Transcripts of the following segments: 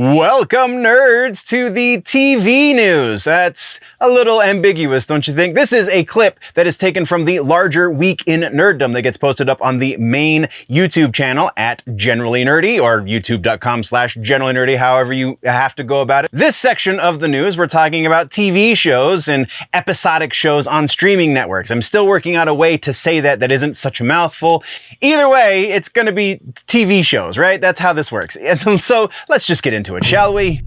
Welcome, nerds, to the TV news. That's a little ambiguous, don't you think? This is a clip that is taken from the larger Week in Nerddom that gets posted up on the main YouTube channel at Generally Nerdy, or youtube.com/Generally Nerdy, however you have to go about it. This section of the news, we're talking about TV shows and episodic shows on streaming networks. I'm still working out a way to say that isn't such a mouthful. Either way, it's going to be TV shows, right? That's how this works. And so let's just get into it, shall we?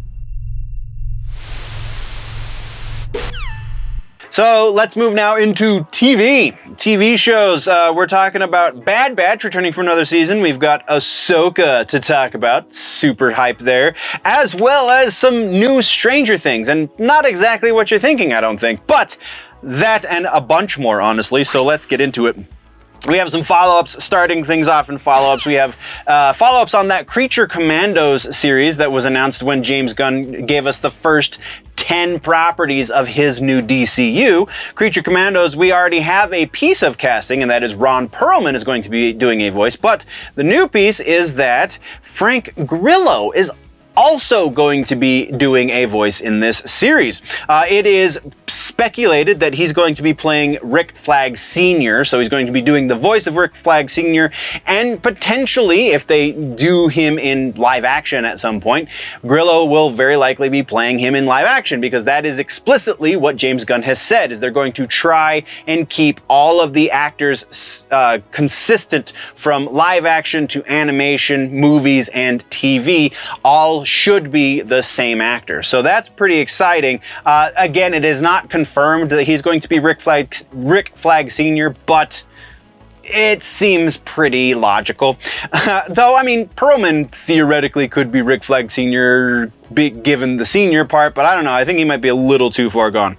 So let's move now into TV shows. We're talking about Bad Batch returning for another season. We've got Ahsoka to talk about, super hype there, as well as some new Stranger Things, and not exactly what you're thinking, I don't think, but that and a bunch more, honestly, so let's get into it. We have some follow-ups, starting things off in follow-ups. We have follow-ups on that Creature Commandos series that was announced when James Gunn gave us the first 10 properties of his new DCU. Creature Commandos, we already have a piece of casting, and that is Ron Perlman is going to be doing a voice, but the new piece is that Frank Grillo is also going to be doing a voice in this series. It is speculated that he's going to be playing Rick Flag Sr., so he's going to be doing the voice of Rick Flag Sr., and potentially, if they do him in live action at some point, Grillo will very likely be playing him in live action, because that is explicitly what James Gunn has said, is they're going to try and keep all of the actors consistent from live action to animation, movies, and TV, all should be the same actor. So that's pretty exciting. Again, it is not confirmed that he's going to be Rick Flag Sr., but it seems pretty logical. Though, I mean, Perlman theoretically could be Rick Flag Sr. given the senior part, but I don't know. I think he might be a little too far gone.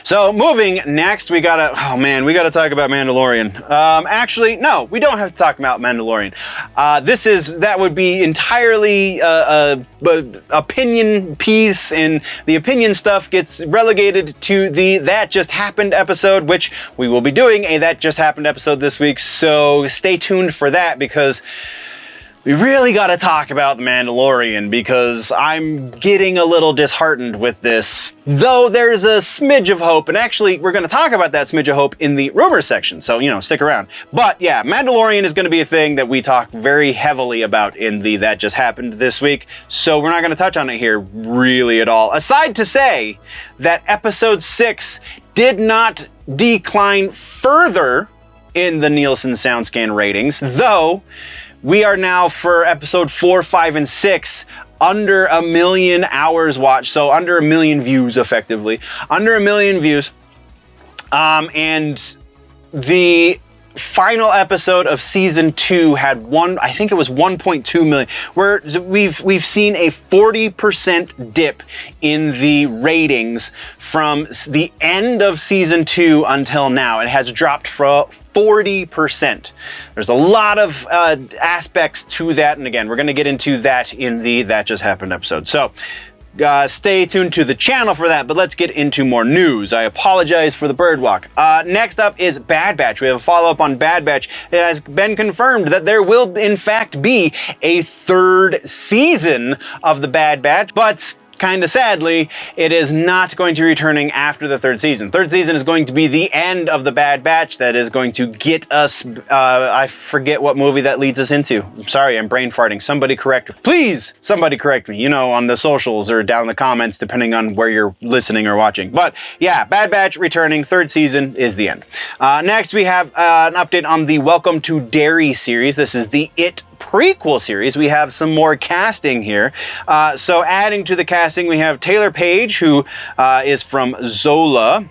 So moving next, we gotta talk about Mandalorian. Actually, no, we don't have to talk about Mandalorian. That would be entirely opinion piece, and the opinion stuff gets relegated to the That Just Happened episode, which we will be doing a That Just Happened episode this week, so stay tuned for that, because we really got to talk about The Mandalorian, because I'm getting a little disheartened with this, though there's a smidge of hope, and actually we're going to talk about that smidge of hope in the rumors section, so, stick around. But yeah, Mandalorian is going to be a thing that we talk very heavily about in the That Just Happened this week, so we're not going to touch on it here really at all, aside to say that episode 6 did not decline further in the Nielsen SoundScan ratings, though we are now, for episode 4, 5, and 6, under 1 million hours watched, so under 1 million views, effectively. Under 1 million views. And the final episode of season 2 had I think it was 1.2 million. Where we've seen a 40% dip in the ratings from the end of season 2 until now. It has dropped from 40%. There's a lot of aspects to that, and again, we're going to get into that in the That Just Happened episode. So stay tuned to the channel for that, but let's get into more news. I apologize for the bird walk. Next up is Bad Batch. We have a follow-up on Bad Batch. It has been confirmed that there will, in fact, be a 3rd season of the Bad Batch, but kind of sadly, it is not going to be returning after the 3rd season. 3rd season is going to be the end of the Bad Batch. That is going to get us, I forget what movie that leads us into. I'm sorry, I'm brain farting. Somebody correct me. Please, somebody correct me, on the socials or down in the comments, depending on where you're listening or watching. But yeah, Bad Batch returning, 3rd season is the end. Next, we have an update on the Welcome to Derry series. This is the It prequel series. We have some more casting here. So adding to the casting, we have Taylor Page, who is from Zola.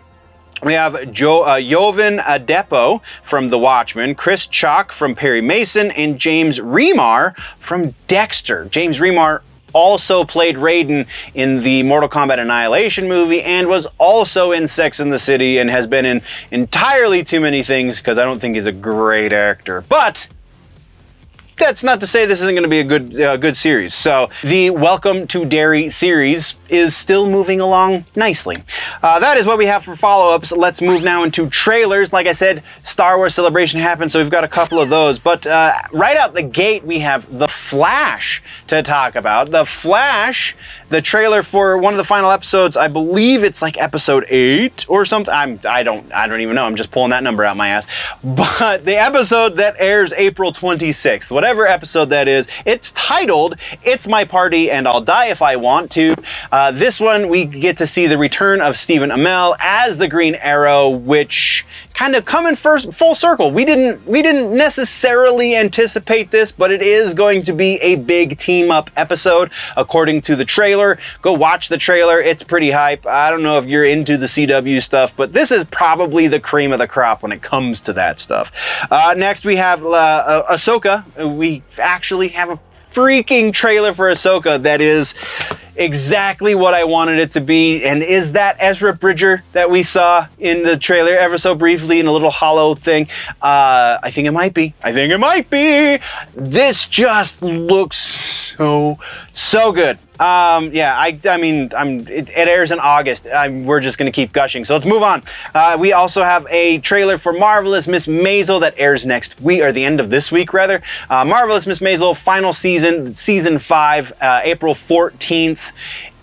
We have Jovan Adepo from The Watchmen, Chris Chalk from Perry Mason, and James Remar from Dexter. James Remar also played Raiden in the Mortal Kombat Annihilation movie, and was also in Sex and the City, and has been in entirely too many things, because I don't think he's a great actor. But that's not to say this isn't going to be a good series. So the Welcome to Derry series is still moving along nicely. That is what we have for follow-ups. Let's move now into trailers. Like I said, Star Wars Celebration happened, so we've got a couple of those. But right out the gate, we have The Flash to talk about. The Flash, the trailer for one of the final episodes, I believe it's like episode 8 or something. I don't even know. I'm just pulling that number out my ass. But the episode that airs April 26th, whatever episode that is, it's titled It's My Party and I'll Die If I Want To. This one, we get to see the return of Stephen Amell as the Green Arrow, which kind of come in full circle. We didn't necessarily anticipate this, but it is going to be a big team up episode according to the trailer. Go watch the trailer. It's pretty hype. I don't know if you're into the CW stuff, but this is probably the cream of the crop when it comes to that stuff. Next we have Ahsoka. We actually have a freaking trailer for Ahsoka that is exactly what I wanted it to be. And is that Ezra Bridger that we saw in the trailer ever so briefly in a little hollow thing? I think it might be. This just looks so good. It airs in August. We're just going to keep gushing. So let's move on. We also have a trailer for Marvelous Miss Maisel that airs next week, or the end of this week, rather. Marvelous Miss Maisel, final season 5, April 14th.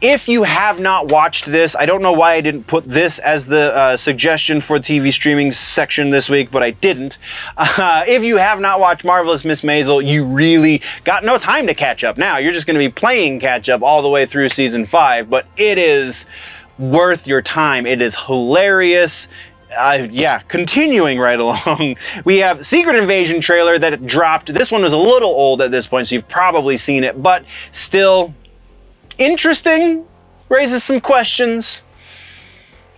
If you have not watched this, I don't know why I didn't put this as the suggestion for TV streaming section this week, but I didn't. If you have not watched Marvelous Miss Maisel, you really got no time to catch up now. You're just going to be playing catch up all the way through season 5, but it is worth your time. It is hilarious. Continuing right along, we have Secret Invasion trailer that dropped. This one was a little old at this point, so you've probably seen it, but still interesting, raises some questions.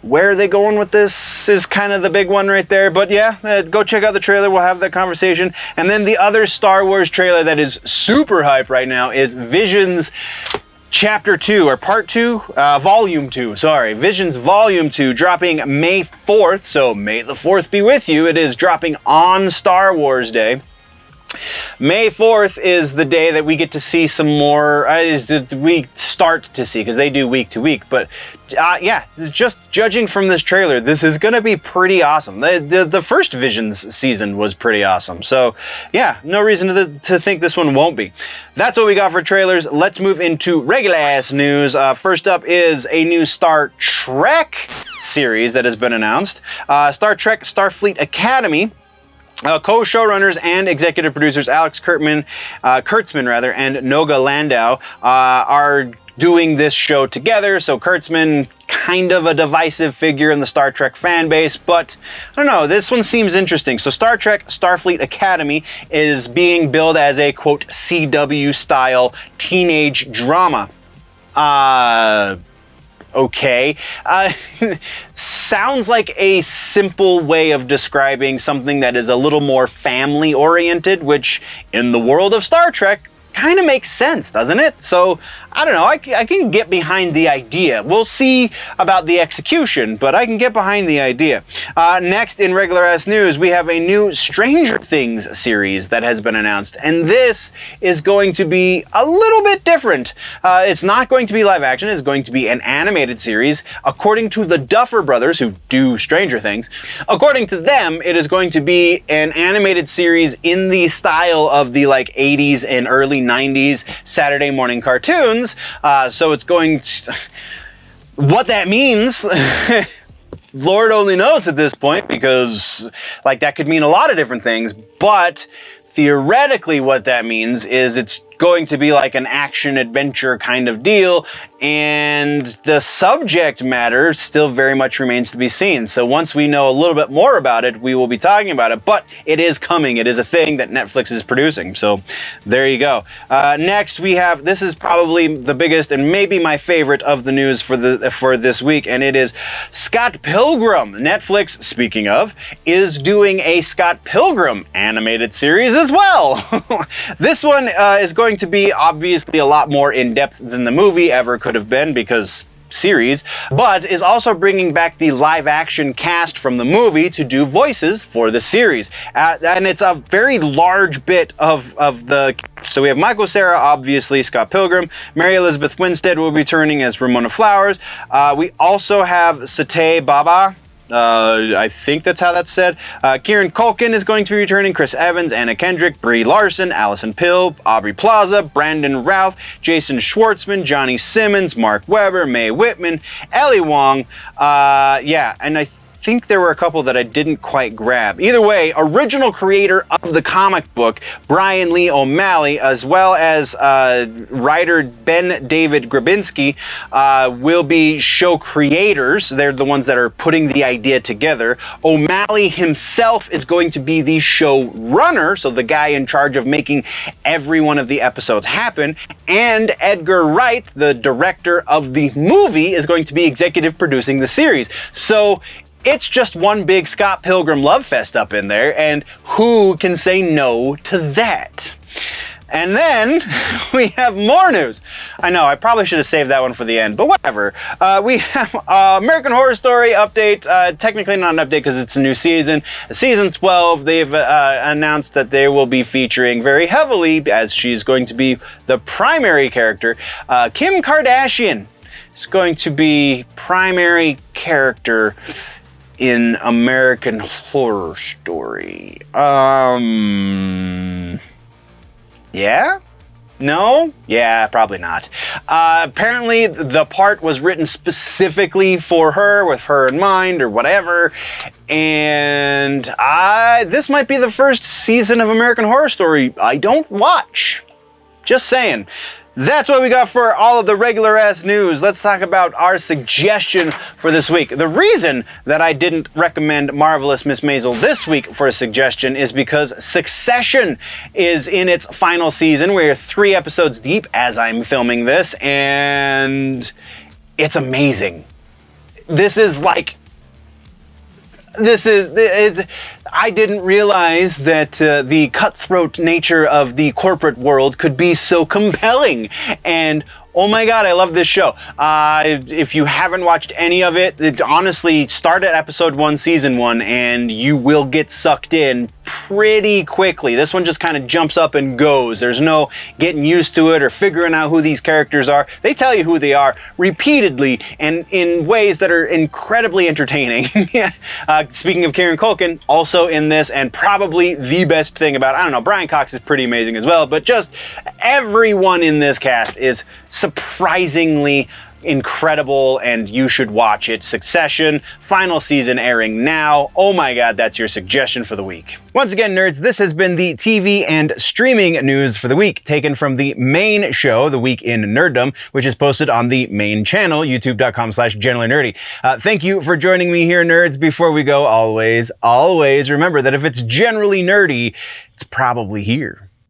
Where are they going with this is kind of the big one right there. But yeah, go check out the trailer. We'll have that conversation. And then the other Star Wars trailer that is super hype right now is Visions Chapter 2, or Part 2, Volume 2, sorry. Visions Volume 2, dropping May 4th. So may the 4th be with you. It is dropping on Star Wars Day. May 4th is the day that we get to see some more, we start to see, because they do week to week, but just judging from this trailer, this is going to be pretty awesome. The first Visions season was pretty awesome, so yeah, no reason to think this one won't be. That's what we got for trailers. Let's move into regular ass news. First up is a new Star Trek series that has been announced. Star Trek Starfleet Academy. Co-showrunners and executive producers Alex Kurtzman and Noga Landau are doing this show together. So Kurtzman, kind of a divisive figure in the Star Trek fan base, but I don't know, this one seems interesting. So Star Trek Starfleet Academy is being billed as a, quote, CW style teenage drama. Okay. Sounds like a simple way of describing something that is a little more family oriented, which in the world of Star Trek kind of makes sense, doesn't it? So I don't know, I can get behind the idea. We'll see about the execution, but I can get behind the idea. Next, in regular ass news, we have a new Stranger Things series that has been announced, and this is going to be a little bit different. It's not going to be live action, it's going to be an animated series. According to the Duffer brothers, who do Stranger Things, according to them, it is going to be an animated series in the style of the 80s and early 90s Saturday morning cartoons. So it's going to... What that means, Lord only knows at this point, because that could mean a lot of different things, but theoretically what that means is it's going to be like an action-adventure kind of deal, and the subject matter still very much remains to be seen. So once we know a little bit more about it, we will be talking about it, but it is coming. It is a thing that Netflix is producing, so there you go. Next, we have, this is probably the biggest and maybe my favorite of the news for this week, and it is Scott Pilgrim. Netflix, speaking of, is doing a Scott Pilgrim animated series as well. This one is going to be obviously a lot more in-depth than the movie ever could have been, because series, but is also bringing back the live-action cast from the movie to do voices for the series. And it's a very large bit of the... So we have Michael Cera, obviously, Scott Pilgrim. Mary Elizabeth Winstead will be returning as Ramona Flowers. We also have Satya Bhabha. I think that's how that's said. Kieran Culkin is going to be returning. Chris Evans, Anna Kendrick, Brie Larson, Alison Pill, Aubrey Plaza, Brandon Routh, Jason Schwartzman, Johnny Simmons, Mark Webber, Mae Whitman, Ellie Wong. And I think there were a couple that I didn't quite grab. Either way, original creator of the comic book, Bryan Lee O'Malley, as well as writer BenDavid Grabinski, will be show creators. They're the ones that are putting the idea together. O'Malley himself is going to be the showrunner, so the guy in charge of making every one of the episodes happen. And Edgar Wright, the director of the movie, is going to be executive producing the series. So it's just one big Scott Pilgrim love fest up in there, and who can say no to that? And then we have more news. I know, I probably should have saved that one for the end, but whatever. We have American Horror Story update. Technically not an update because it's a new season. Season 12, they've announced that they will be featuring very heavily, as she's going to be the primary character, Kim Kardashian is going to be primary character in American Horror Story. Yeah? No? Yeah, probably not. Apparently the part was written specifically for her, with her in mind, or whatever. And this might be the first season of American Horror Story I don't watch. Just saying. That's what we got for all of the regular ass news. Let's talk about our suggestion for this week. The reason that I didn't recommend Marvelous Miss Maisel this week for a suggestion is because Succession is in its final season. We're 3 episodes deep as I'm filming this, and it's amazing. I didn't realize that the cutthroat nature of the corporate world could be so compelling. And oh my God, I love this show. If you haven't watched any of it, honestly, start at episode 1, season 1, and you will get sucked in pretty quickly. This one just kind of jumps up and goes. There's no getting used to it or figuring out who these characters are. They tell you who they are repeatedly and in ways that are incredibly entertaining. Speaking of Kieran Culkin, also in this, and probably the best thing about it, I don't know, Brian Cox is pretty amazing as well, but just everyone in this cast is surprisingly incredible, and you should watch it. Succession, final season airing now. Oh my God, that's your suggestion for the week. Once again, nerds, this has been the TV and streaming news for the week, taken from the main show, The Week in Nerddom, which is posted on the main channel, youtube.com/generallynerdy. Thank you for joining me here, nerds. Before we go, always remember that if it's generally nerdy, it's probably here.